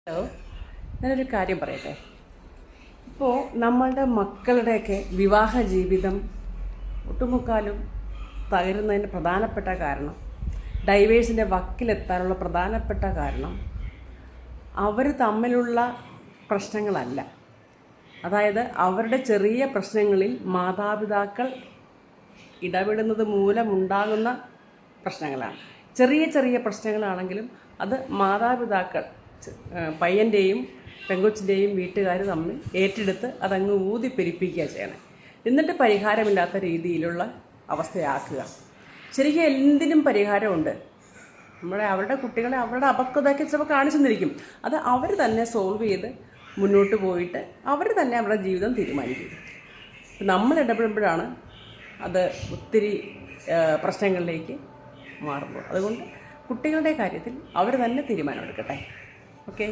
Hello, ഞാനൊരു കാര്യം പറയട്ടെ. ഇപ്പോൾ നമ്മളുടെ മക്കളുടെയൊക്കെ വിവാഹ ജീവിതം ഒട്ടുമുക്കാലും തകരുന്നതിന് പ്രധാനപ്പെട്ട കാരണം, ഡൈവേഴ്സിൻ്റെ വക്കിലെത്താനുള്ള പ്രധാനപ്പെട്ട കാരണം അവർ തമ്മിലുള്ള പ്രശ്നങ്ങളല്ല. അതായത് അവരുടെ ചെറിയ പ്രശ്നങ്ങളിൽ മാതാപിതാക്കൾ ഇടപെടുന്നത് മൂലമുണ്ടാകുന്ന പ്രശ്നങ്ങളാണ്. ചെറിയ ചെറിയ പ്രശ്നങ്ങളാണെങ്കിലും അത് മാതാപിതാക്കൾ, പയ്യൻ്റെയും പെങ്കൊച്ചിൻ്റെയും വീട്ടുകാർ തമ്മിൽ ഏറ്റെടുത്ത് അതങ്ങ് ഊതിപ്പെരിപ്പിക്കുക ചെയ്യണം. എന്നിട്ട് പരിഹാരമില്ലാത്ത രീതിയിലുള്ള അവസ്ഥയാക്കുക. ശരിക്കും എന്തിനും പരിഹാരമുണ്ട്. അവരുടെ കുട്ടികളെ അവരുടെ അപക്വതയൊക്കെ ചിലപ്പോൾ കാണിച്ചു തന്നിരിക്കും. അത് അവർ തന്നെ സോൾവ് ചെയ്ത് മുന്നോട്ട് പോയിട്ട് അവർ തന്നെ അവരുടെ ജീവിതം തീരുമാനിക്കും. നമ്മൾ ഇടപെടുമ്പോഴാണ് അത് ഒത്തിരി പ്രശ്നങ്ങളിലേക്ക് മാറുമ്പോൾ. അതുകൊണ്ട് കുട്ടികളുടെ കാര്യത്തിൽ അവർ തന്നെ തീരുമാനമെടുക്കട്ടെ. ഓക്കെ.